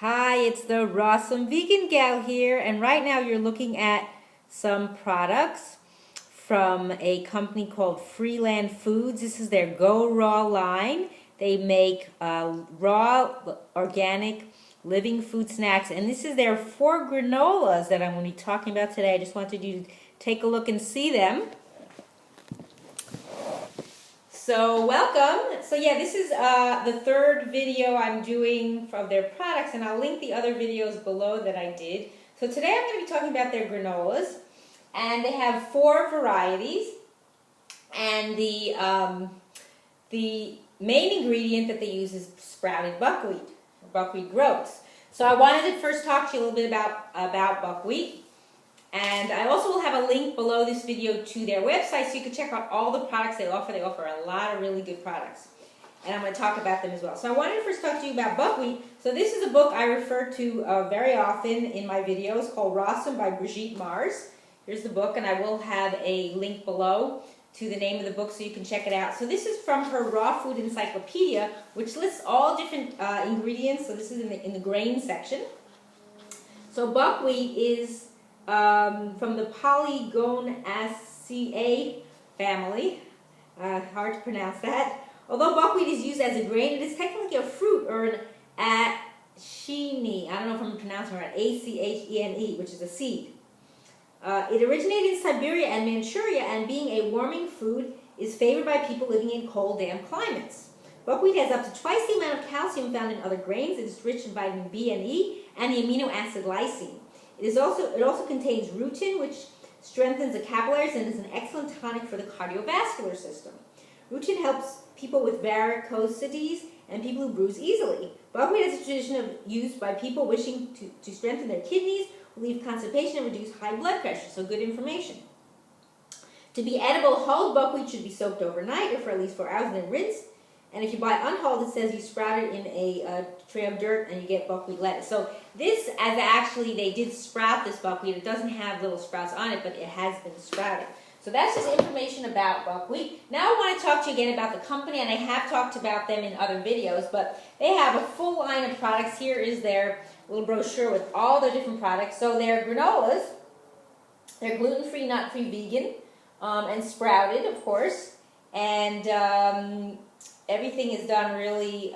Hi, it's the Rawsome vegan gal here, and right now you're looking at some products from a company called Freeland Foods. This is their Go Raw line. They make raw, organic, living food snacks, and this is their 4 granolas that I'm going to be talking about today. I just wanted you to take a look and see them. So welcome. So yeah, this is the third video I'm doing of their products, and I'll link the other videos below that I did. So today I'm going to be talking about their granolas, and they have 4 varieties, and the main ingredient that they use is sprouted buckwheat groats. So I wanted to first talk to you a little bit about buckwheat. And I also will have a link below this video to their website so you can check out all the products they offer. They offer a lot of really good products. And I'm going to talk about them as well. So I wanted to first talk to you about buckwheat. So this is a book I refer to very often in my videos called Rawsome by Brigitte. Here's the book, and I will have a link below to the name of the book so you can check it out. So this is from her Raw Food Encyclopedia, which lists all different ingredients. So this is in the grain section. So buckwheat is from the Polygonaceae family. Hard to pronounce that. Although buckwheat is used as a grain, it is technically a fruit, or an achene. I don't know if I'm pronouncing it right. A-C-H-E-N-E, which is a seed. It originated in Siberia and Manchuria, and being a warming food, is favored by people living in cold, damp climates. Buckwheat has up to twice the amount of calcium found in other grains. It is rich in vitamin B and E and the amino acid lysine. It also contains rutin, which strengthens the capillaries and is an excellent tonic for the cardiovascular system. Rutin helps people with varicosities and people who bruise easily. Buckwheat has a tradition of use by people wishing to strengthen their kidneys, relieve constipation, and reduce high blood pressure, so good information. To be edible, hulled buckwheat should be soaked overnight or for at least 4 hours and then rinsed. And if you buy unhulled, it says you sprout it in a tray of dirt and you get buckwheat lettuce. So this, as actually they did sprout this buckwheat, it doesn't have little sprouts on it, but it has been sprouted. So that's just information about buckwheat. Now I want to talk to you again about the company, and I have talked about them in other videos, but they have a full line of products. Here is their little brochure with all their different products. So their granolas, they're gluten-free, nut-free, vegan, and sprouted, of course. And everything is done really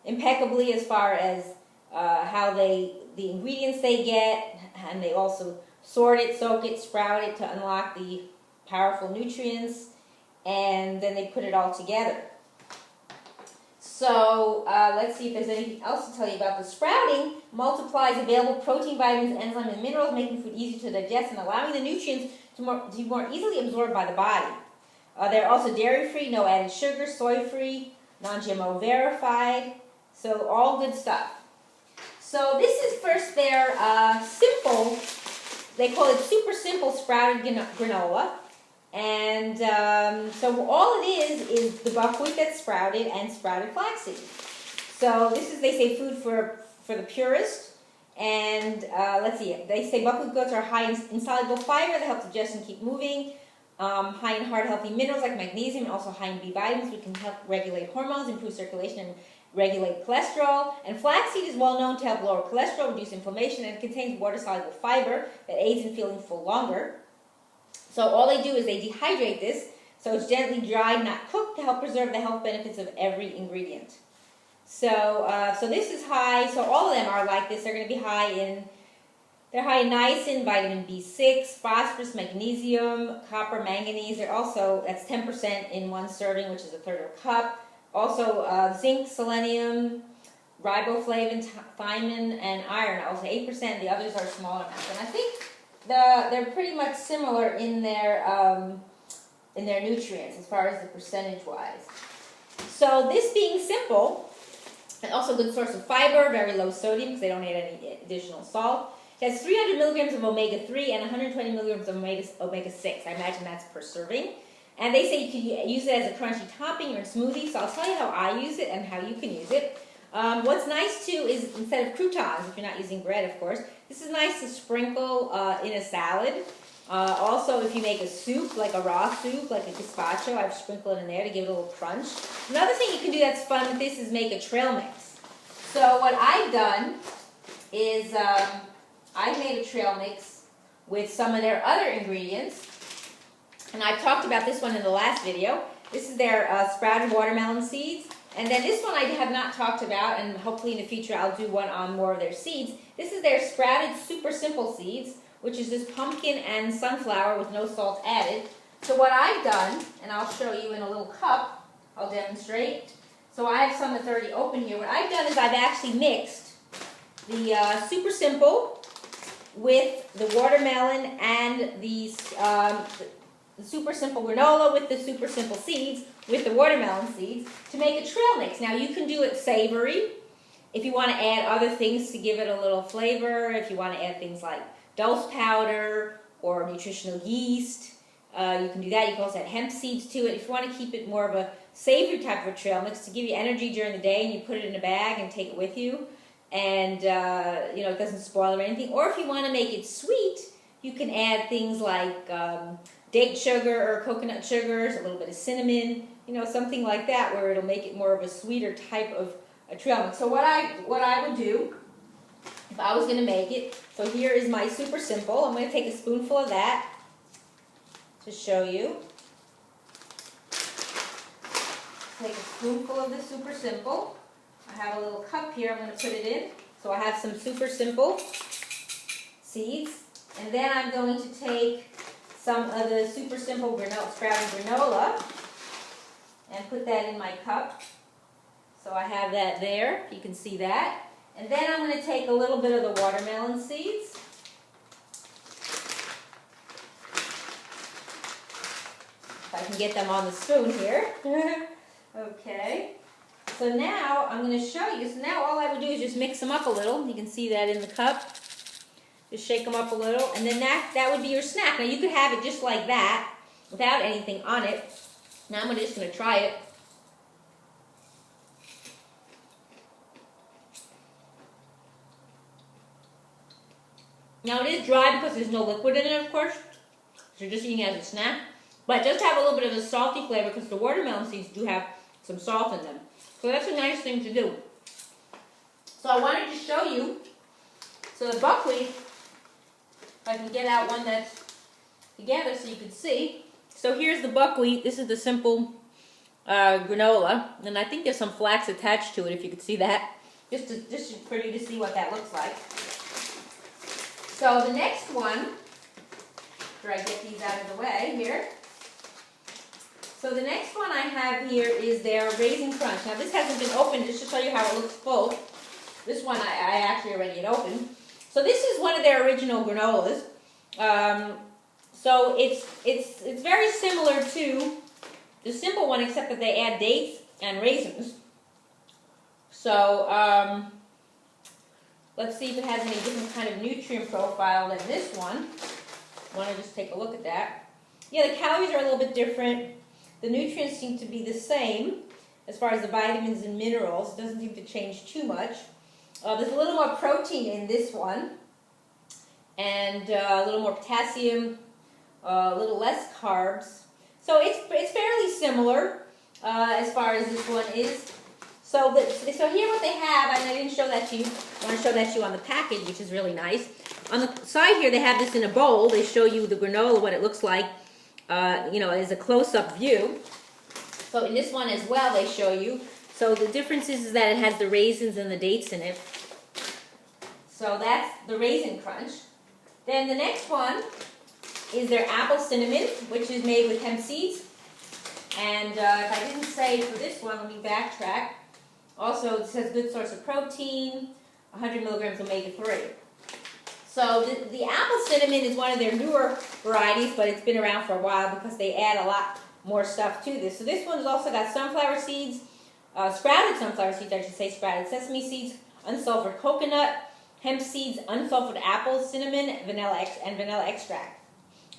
impeccably as far as how the ingredients they get, and they also sort it, soak it, sprout it to unlock the powerful nutrients, and then they put it all together. So let's see if there's anything else to tell you about the sprouting. Multiplies available protein, vitamins, enzymes, and minerals, making food easier to digest and allowing the nutrients to be more easily absorbed by the body. They're also dairy-free, no added sugar, soy-free, non-GMO verified, so all good stuff. So this is first their simple, they call it super simple sprouted granola. And so all it is the buckwheat that's sprouted and sprouted flaxseed. So this is, they say, food for the purist. And let's see, they say buckwheat groats are high in insoluble fiber that help digest and keep moving. High in heart healthy minerals like magnesium, and also high in B vitamins, which can help regulate hormones, improve circulation, and regulate cholesterol. And flaxseed is well known to help lower cholesterol, reduce inflammation, and it contains water-soluble fiber that aids in feeling full longer. So all they do is they dehydrate this, so it's gently dried, not cooked, to help preserve the health benefits of every ingredient. So, so this is high. So all of them are like this. They're going to be high in. They're high in niacin, vitamin B6, phosphorus, magnesium, copper, manganese. They're also, that's 10% in one serving, which is a third of a cup. Also zinc, selenium, riboflavin, thiamine, and iron, also 8%. The others are smaller amounts. And I think they're pretty much similar in their nutrients as far as the percentage-wise. So this being simple, and also a good source of fiber, very low sodium because they don't add any additional salt. It has 300 milligrams of omega-3 and 120 milligrams of omega-6. I imagine that's per serving. And they say you can use it as a crunchy topping or in smoothies. So I'll tell you how I use it and how you can use it. What's nice too is instead of croutons, if you're not using bread, of course, this is nice to sprinkle in a salad. Also, if you make a soup, like a raw soup, like a gazpacho, I've sprinkled it in there to give it a little crunch. Another thing you can do that's fun with this is make a trail mix. So what I've done is I made a trail mix with some of their other ingredients. And I talked about this one in the last video. This is their sprouted watermelon seeds. And then this one I have not talked about, and hopefully in the future I'll do one on more of their seeds. This is their sprouted super simple seeds, which is just pumpkin and sunflower with no salt added. So what I've done, and I'll show you in a little cup, I'll demonstrate. So I have some that's already open here. What I've done is I've actually mixed the super simple with the watermelon and the super simple granola with the super simple seeds with the watermelon seeds to make a trail mix. Now you can do it savory if you want to add other things to give it a little flavor, if you want to add things like dulse powder or nutritional yeast. You can do that. You can also add hemp seeds to it. If you want to keep it more of a savory type of a trail mix to give you energy during the day, and you put it in a bag and take it with you, and you know, it doesn't spoil or anything. Or if you want to make it sweet, you can add things like date sugar or coconut sugars, a little bit of cinnamon, you know, something like that, where it'll make it more of a sweeter type of a trail mix. So what I would do if I was going to make it, so here is my super simple. I'm going to take a spoonful of that to show you. Take a spoonful of the super simple. I have a little cup here I'm going to put it in. So I have some super simple seeds. And then I'm going to take some of the super simple sprouted granola and put that in my cup. So I have that there. You can see that. And then I'm going to take a little bit of the watermelon seeds. If I can get them on the spoon here. Okay. So now I'm going to show you. So now all I would do is just mix them up a little. You can see that in the cup. Just shake them up a little. And then that would be your snack. Now you could have it just like that without anything on it. Now I'm just going to try it. Now it is dry because there's no liquid in it, of course. So you're just eating it as a snack. But it does have a little bit of a salty flavor because the watermelon seeds do have some salt in them. So that's a nice thing to do. So I wanted to show you, so the buckwheat, if I can get out one that's together so you can see. So here's the buckwheat. This is the simple granola. And I think there's some flax attached to it, if you could see that. Just for you to see what that looks like. So the next one, after I get these out of the way here. So the next one I have here is their Raisin Crunch. Now this hasn't been opened, just to show you how it looks full. This one I actually already had opened. So this is one of their original granolas. So it's very similar to the simple one, except that they add dates and raisins. So let's see if it has any different kind of nutrient profile than this one. I want to just take a look at that. Yeah, the calories are a little bit different. The nutrients seem to be the same as far as the vitamins and minerals. It doesn't seem to change too much. There's a little more protein in this one, and a little more potassium, a little less carbs. So it's fairly similar as far as this one is. So here what they have, and I didn't show that to you. I want to show that to you on the package, which is really nice. On the side here, they have this in a bowl. They show you the granola, what it looks like. You know, as a close-up view. So in this one as well, they show you. So the difference is that it has the raisins and the dates in it. So that's the Raisin Crunch. Then the next one is their apple cinnamon, which is made with hemp seeds. And if I didn't say for this one, let me backtrack. Also, it says good source of protein, 100 milligrams omega-3. So the apple cinnamon is one of their newer varieties, but it's been around for a while because they add a lot more stuff to this. So this one's also got sunflower seeds, sprouted sunflower seeds, I should say, sprouted sesame seeds, unsulfured coconut, hemp seeds, unsulfured apple, cinnamon, vanilla extract,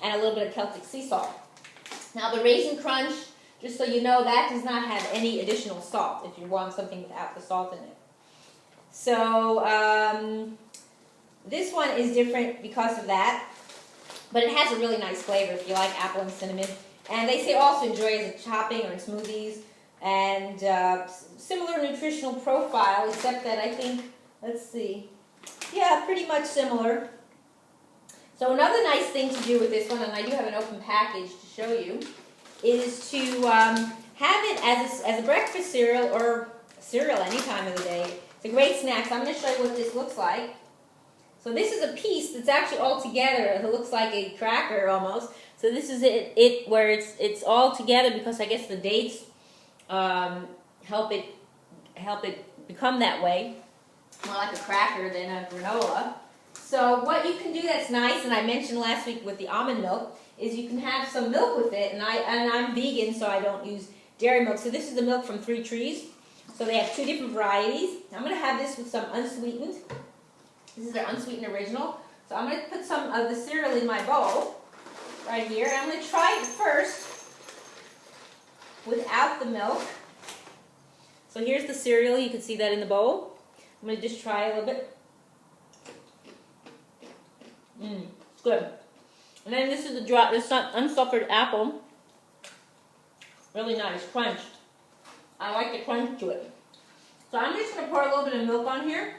and a little bit of Celtic sea salt. Now the Raisin Crunch, just so you know, that does not have any additional salt if you want something without the salt in it. So this one is different because of that, but it has a really nice flavor if you like apple and cinnamon. And they say also enjoy it as a topping or in smoothies. And similar nutritional profile, except that I think, let's see, Yeah, pretty much similar. So another nice thing to do with this one, and I do have an open package to show you, is to have it as a breakfast cereal or cereal any time of the day. It's a great snack. So I'm going to show you what this looks like. So this is a piece that's actually all together. It looks like a cracker almost. So this is it where it's all together because I guess the dates help it become that way, more like a cracker than a granola. So what you can do that's nice, and I mentioned last week with the almond milk, is you can have some milk with it. And I'm vegan, so I don't use dairy milk. So this is the milk from 3 Trees. So they have 2 different varieties. I'm going to have this with some unsweetened. This is their unsweetened original. So I'm going to put some of the cereal in my bowl right here. And I'm going to try it first without the milk. So here's the cereal. You can see that in the bowl. I'm going to just try a little bit. It's good. And then this is the unsuckered apple. Really nice, crunched. I like the crunch to it. So I'm just going to pour a little bit of milk on here.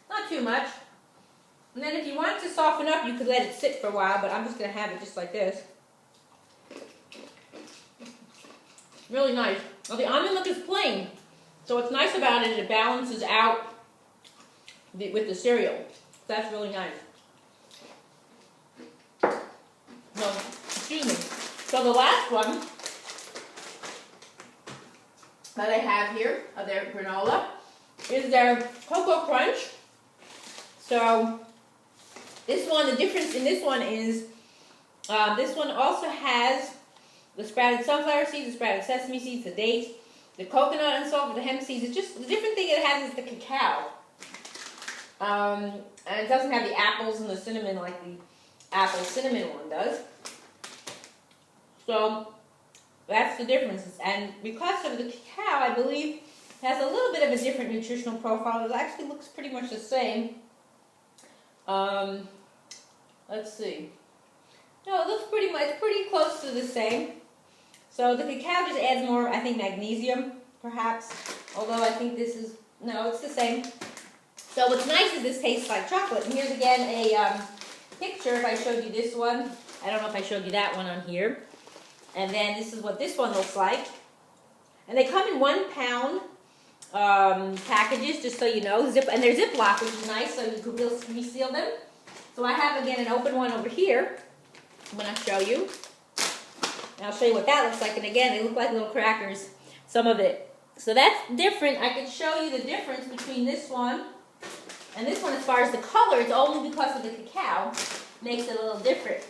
Not too much. And then if you want it to soften up, you could let it sit for a while, but I'm just going to have it just like this. Really nice. Well, the almond milk is plain. So what's nice about it balances out with the cereal. That's really nice. So, excuse me. So the last one that I have here of their granola is their Cocoa Crunch. So this one, the difference in this one is this one also has the sprouted sunflower seeds, the sprouted sesame seeds, the dates, the coconut unsalted, the hemp seeds. It's just the different thing it has is the cacao. And it doesn't have the apples and the cinnamon like the apple cinnamon one does. So that's the difference. And because of the cacao, I believe, has a little bit of a different nutritional profile. It actually looks pretty much the same. Let's see. No, it looks pretty close to the same. So the cacao just adds more, I think, magnesium, perhaps. Although I think this is, no, it's the same. So what's nice is this tastes like chocolate. And here's again a picture if I showed you this one. I don't know if I showed you that one on here. And then this is what this one looks like. And they come in 1 pound packages, just so you know. And they're Ziploc, which is nice, so you can reseal them. So I have, again, an open one over here. I'm going to show you. And I'll show you what that looks like. And again, they look like little crackers, some of it. So that's different. I can show you the difference between this one and this one as far as the color. It's only because of the cacao makes it a little different.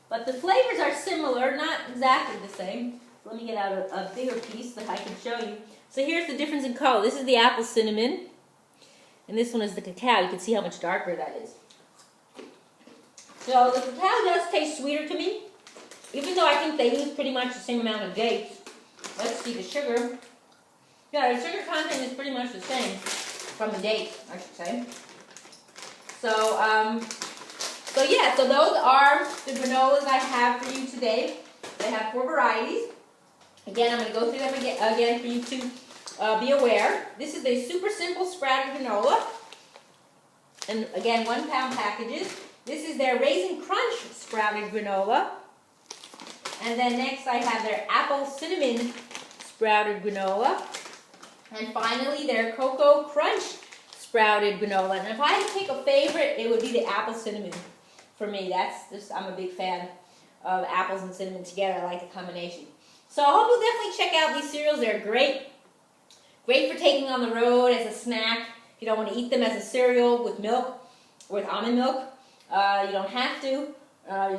But the flavors are similar, not exactly the same. Let me get out a bigger piece that I can show you. So here's the difference in color. This is the apple cinnamon, and this one is the cacao. You can see how much darker that is. So the cacao does taste sweeter to me, even though I think they use pretty much the same amount of dates. Let's see the sugar. Yeah, the sugar content is pretty much the same from the dates, I should say. So yeah, so those are the granolas I have for you today. They have 4 varieties. Again, I'm going to go through them again for you to be aware. This is a super simple sprouted granola. And again, 1 pound packages. This is their Raisin Crunch sprouted granola. And then next I have their Apple Cinnamon sprouted granola. And finally their Cocoa Crunch sprouted granola. And if I had to pick a favorite, it would be the Apple Cinnamon for me. I'm a big fan of apples and cinnamon together. I like the combination. So I hope you'll definitely check out these cereals. They're great. Great for taking on the road as a snack. If you don't want to eat them as a cereal with milk or with almond milk, you don't have to.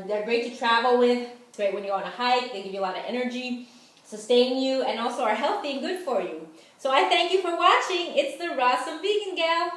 They're great to travel with. Great when you're on a hike. They give you a lot of energy, sustain you, and also are healthy and good for you. So I thank you for watching. It's the Rawsome Vegan Gal.